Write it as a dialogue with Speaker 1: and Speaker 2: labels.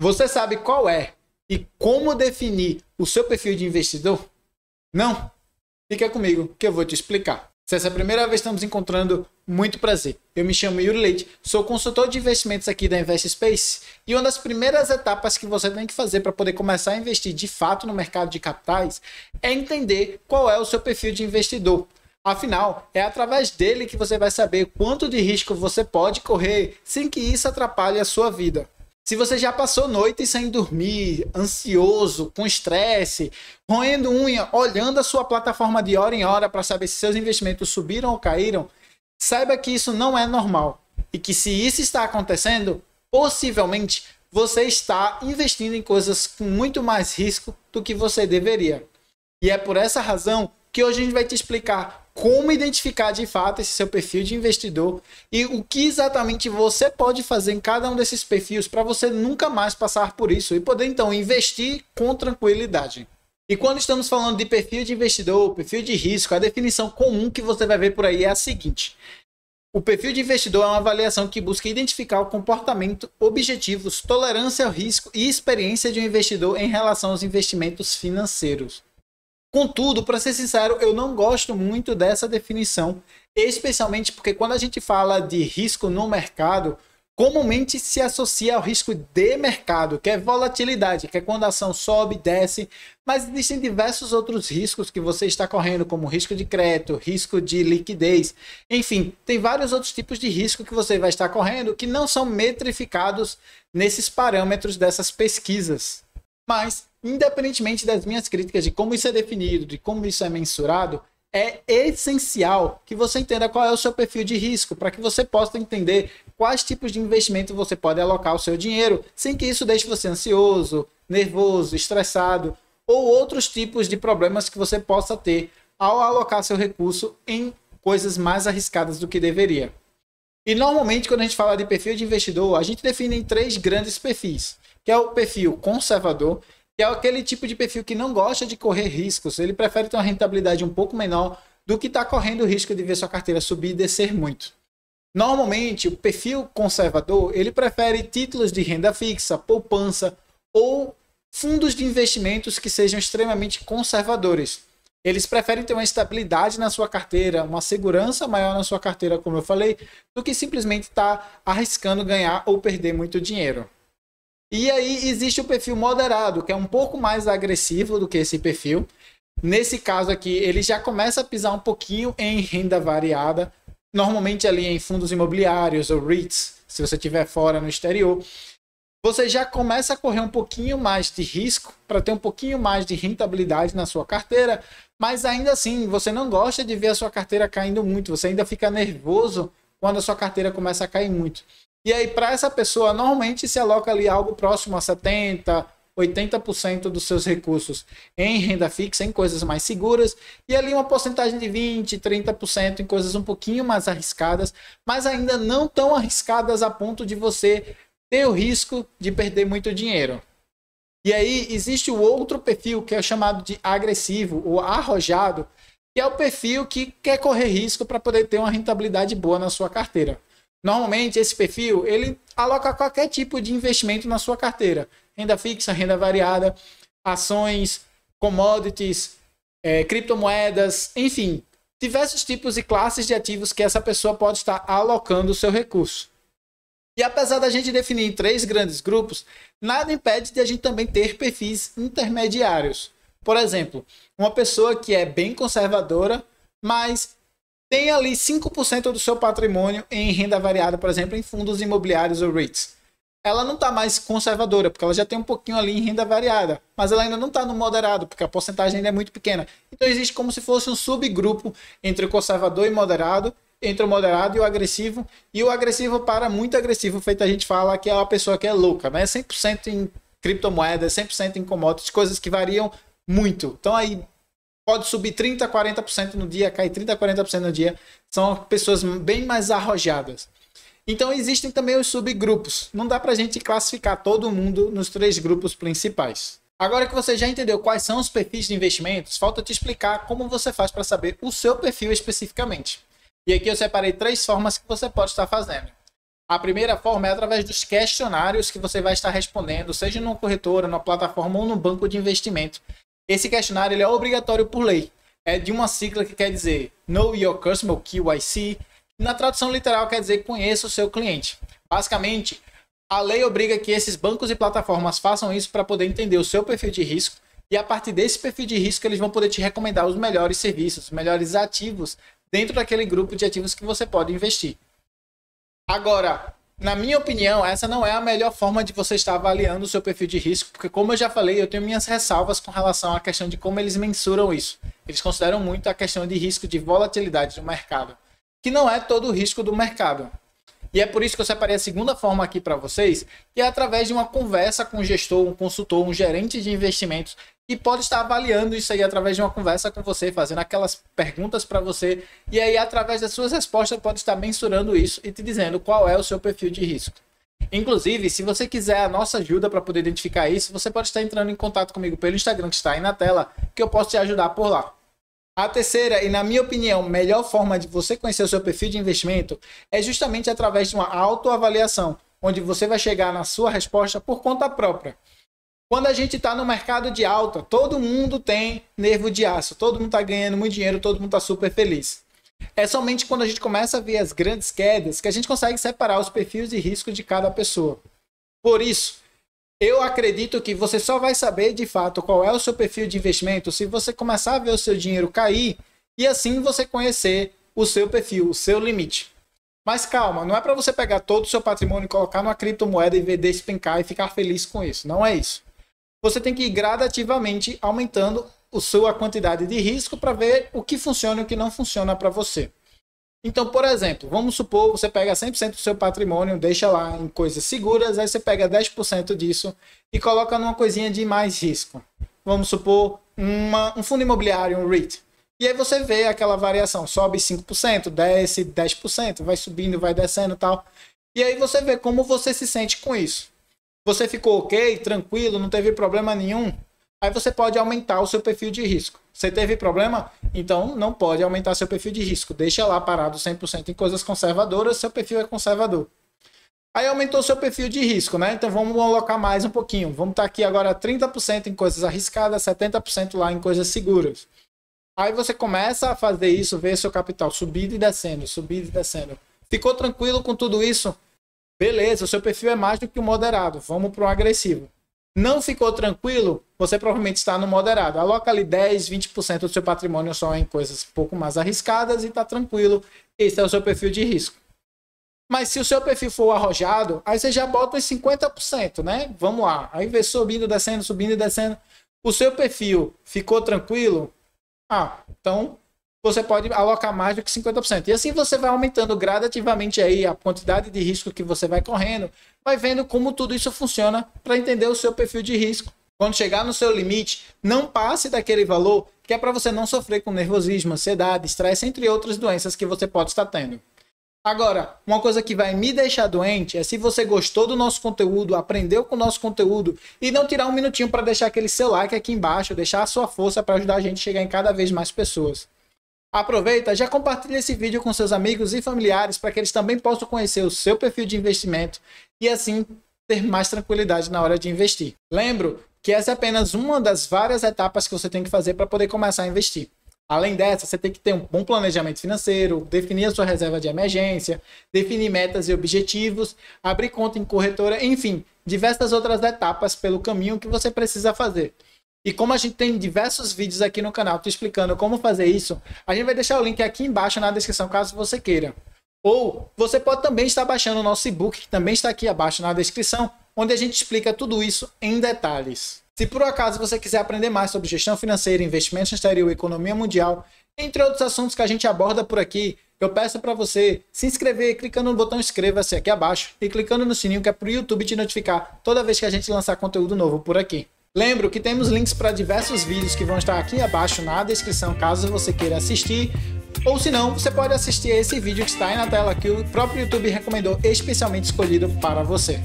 Speaker 1: Você sabe qual é e como definir o seu perfil de investidor? Não? Fica comigo que eu vou te explicar. Se essa é a primeira vez que estamos encontrando, muito prazer. Eu me chamo Yuri Leite, sou consultor de investimentos aqui da Invest Space e uma das primeiras etapas que você tem que fazer para poder começar a investir de fato no mercado de capitais é entender qual é o seu perfil de investidor. Afinal, é através dele que você vai saber quanto de risco você pode correr sem que isso atrapalhe a sua vida. Se você já passou noites sem dormir, ansioso, com estresse, roendo unha, olhando a sua plataforma de hora em hora para saber se seus investimentos subiram ou caíram, saiba que isso não é normal. E que se isso está acontecendo, possivelmente você está investindo em coisas com muito mais risco do que você deveria. E é por essa razão que hoje a gente vai te explicar como identificar de fato esse seu perfil de investidor e o que exatamente você pode fazer em cada um desses perfis para você nunca mais passar por isso e poder então investir com tranquilidade. E quando estamos falando de perfil de investidor, perfil de risco, a definição comum que você vai ver por aí é a seguinte: o perfil de investidor é uma avaliação que busca identificar o comportamento, objetivos, tolerância ao risco e experiência de um investidor em relação aos investimentos financeiros. Contudo, para ser sincero, eu não gosto muito dessa definição, especialmente porque quando a gente fala de risco no mercado, comumente se associa ao risco de mercado, que é volatilidade, que é quando a ação sobe, desce, mas existem diversos outros riscos que você está correndo, como risco de crédito, risco de liquidez, enfim, tem vários outros tipos de risco que você vai estar correndo que não são metrificados nesses parâmetros dessas pesquisas. Mas, independentemente das minhas críticas de como isso é definido, de como isso é mensurado, é essencial que você entenda qual é o seu perfil de risco, para que você possa entender quais tipos de investimento você pode alocar o seu dinheiro, sem que isso deixe você ansioso, nervoso, estressado, ou outros tipos de problemas que você possa ter ao alocar seu recurso em coisas mais arriscadas do que deveria. E normalmente, quando a gente fala de perfil de investidor, a gente define em 3 grandes perfis, que é o perfil conservador, que é aquele tipo de perfil que não gosta de correr riscos, ele prefere ter uma rentabilidade um pouco menor do que estar correndo o risco de ver sua carteira subir e descer muito. Normalmente, o perfil conservador, ele prefere títulos de renda fixa, poupança ou fundos de investimentos que sejam extremamente conservadores. Eles preferem ter uma estabilidade na sua carteira, uma segurança maior na sua carteira, como eu falei, do que simplesmente estar arriscando ganhar ou perder muito dinheiro. E aí existe o perfil moderado, que é um pouco mais agressivo do que esse perfil. Nesse caso aqui, ele já começa a pisar um pouquinho em renda variada, normalmente ali em fundos imobiliários ou REITs, se você estiver fora no exterior. Você já começa a correr um pouquinho mais de risco para ter um pouquinho mais de rentabilidade na sua carteira, mas ainda assim você não gosta de ver a sua carteira caindo muito, você ainda fica nervoso quando a sua carteira começa a cair muito. E aí, para essa pessoa, normalmente se aloca ali algo próximo a 70%, 80% dos seus recursos em renda fixa, em coisas mais seguras, e ali uma porcentagem de 20%, 30% em coisas um pouquinho mais arriscadas, mas ainda não tão arriscadas a ponto de você ter o risco de perder muito dinheiro. E aí existe o outro perfil que é chamado de agressivo ou arrojado, que é o perfil que quer correr risco para poder ter uma rentabilidade boa na sua carteira. Normalmente, esse perfil, ele aloca qualquer tipo de investimento na sua carteira. Renda fixa, renda variada, ações, commodities, criptomoedas, enfim, diversos tipos e classes de ativos que essa pessoa pode estar alocando o seu recurso. E apesar da gente definir em 3 grandes grupos, nada impede de a gente também ter perfis intermediários. Por exemplo, uma pessoa que é bem conservadora, mas tem ali 5% do seu patrimônio em renda variada, por exemplo, em fundos imobiliários ou REITs. Ela não está mais conservadora, porque ela já tem um pouquinho ali em renda variada, mas ela ainda não está no moderado, porque a porcentagem ainda é muito pequena. Então existe como se fosse um subgrupo entre o conservador e moderado, entre o moderado e o agressivo para muito agressivo, feito a gente fala que é uma pessoa que é louca, né? 100% em criptomoedas, 100% em commodities, coisas que variam muito. Então aí pode subir 30%, 40% no dia, cair 30%, 40% no dia. São pessoas bem mais arrojadas. Então existem também os subgrupos. Não dá pra gente classificar todo mundo nos 3 grupos principais. Agora que você já entendeu quais são os perfis de investimentos, falta te explicar como você faz para saber o seu perfil especificamente. E aqui eu separei 3 formas que você pode estar fazendo. A primeira forma é através dos questionários que você vai estar respondendo, seja numa corretora, numa plataforma ou no banco de investimento. Esse questionário ele é obrigatório por lei. É de uma sigla que quer dizer Know Your Customer, QYC. Na tradução literal quer dizer conheça o seu cliente. Basicamente, a lei obriga que esses bancos e plataformas façam isso para poder entender o seu perfil de risco e a partir desse perfil de risco eles vão poder te recomendar os melhores serviços, os melhores ativos dentro daquele grupo de ativos que você pode investir. Agora, na minha opinião, essa não é a melhor forma de você estar avaliando o seu perfil de risco, porque como eu já falei, eu tenho minhas ressalvas com relação à questão de como eles mensuram isso. Eles consideram muito a questão de risco de volatilidade do mercado, que não é todo o risco do mercado. E é por isso que eu separei a segunda forma aqui para vocês, que é através de uma conversa com um gestor, um consultor, um gerente de investimentos, que pode estar avaliando isso aí através de uma conversa com você, fazendo aquelas perguntas para você, e aí através das suas respostas pode estar mensurando isso e te dizendo qual é o seu perfil de risco. Inclusive, se você quiser a nossa ajuda para poder identificar isso, você pode estar entrando em contato comigo pelo Instagram que está aí na tela, que eu posso te ajudar por lá. A terceira e, na minha opinião, melhor forma de você conhecer o seu perfil de investimento é justamente através de uma autoavaliação, onde você vai chegar na sua resposta por conta própria. Quando a gente está no mercado de alta, todo mundo tem nervo de aço, todo mundo está ganhando muito dinheiro, todo mundo está super feliz. É somente quando a gente começa a ver as grandes quedas que a gente consegue separar os perfis de risco de cada pessoa. Por isso, eu acredito que você só vai saber de fato qual é o seu perfil de investimento se você começar a ver o seu dinheiro cair e assim você conhecer o seu perfil, o seu limite. Mas calma, não é para você pegar todo o seu patrimônio e colocar numa criptomoeda e ver despencar e ficar feliz com isso. Não é isso. Você tem que ir gradativamente aumentando a sua quantidade de risco para ver o que funciona e o que não funciona para você. Então, por exemplo, vamos supor você pega 100% do seu patrimônio, deixa lá em coisas seguras, aí você pega 10% disso e coloca numa coisinha de mais risco. Vamos supor um fundo imobiliário, um REIT. E aí você vê aquela variação, sobe 5%, desce 10%, vai subindo, vai descendo e tal. E aí você vê como você se sente com isso. Você ficou ok, tranquilo, não teve problema nenhum? Aí você pode aumentar o seu perfil de risco. Você teve problema? Então não pode aumentar seu perfil de risco. Deixa lá parado 100% em coisas conservadoras, seu perfil é conservador. Aí aumentou seu perfil de risco, né? Então vamos alocar mais um pouquinho. Vamos estar aqui agora 30% em coisas arriscadas, 70% lá em coisas seguras. Aí você começa a fazer isso, ver seu capital subindo e descendo, subindo e descendo. Ficou tranquilo com tudo isso? Beleza, o seu perfil é mais do que o moderado. Vamos para o agressivo. Não ficou tranquilo? Você provavelmente está no moderado. Aloca ali 10, 20% do seu patrimônio só em coisas um pouco mais arriscadas e está tranquilo. Esse é o seu perfil de risco. Mas se o seu perfil for arrojado, aí você já bota os 50%, né? Vamos lá. Aí vê subindo e descendo. O seu perfil ficou tranquilo? Então você pode alocar mais do que 50%. E assim você vai aumentando gradativamente aí a quantidade de risco que você vai correndo, vai vendo como tudo isso funciona para entender o seu perfil de risco. Quando chegar no seu limite, não passe daquele valor que é para você não sofrer com nervosismo, ansiedade, estresse, entre outras doenças que você pode estar tendo. Agora, uma coisa que vai me deixar doente é se você gostou do nosso conteúdo, aprendeu com o nosso conteúdo e não tirar um minutinho para deixar aquele seu like aqui embaixo, deixar a sua força para ajudar a gente a chegar em cada vez mais pessoas. Aproveita, já compartilha esse vídeo com seus amigos e familiares para que eles também possam conhecer o seu perfil de investimento e assim ter mais tranquilidade na hora de investir. Lembro que essa é apenas uma das várias etapas que você tem que fazer para poder começar a investir. Além dessa, você tem que ter um bom planejamento financeiro, definir a sua reserva de emergência, definir metas e objetivos, abrir conta em corretora, enfim, diversas outras etapas pelo caminho que você precisa fazer. E como a gente tem diversos vídeos aqui no canal te explicando como fazer isso, a gente vai deixar o link aqui embaixo na descrição caso você queira. Ou você pode também estar baixando o nosso e-book, que também está aqui abaixo na descrição, onde a gente explica tudo isso em detalhes. Se por acaso você quiser aprender mais sobre gestão financeira, investimentos no exterior, economia mundial, entre outros assuntos que a gente aborda por aqui, eu peço para você se inscrever clicando no botão inscreva-se aqui abaixo e clicando no sininho que é para o YouTube te notificar toda vez que a gente lançar conteúdo novo por aqui. Lembro que temos links para diversos vídeos que vão estar aqui abaixo na descrição caso você queira assistir, ou se não, você pode assistir a esse vídeo que está aí na tela que o próprio YouTube recomendou especialmente escolhido para você.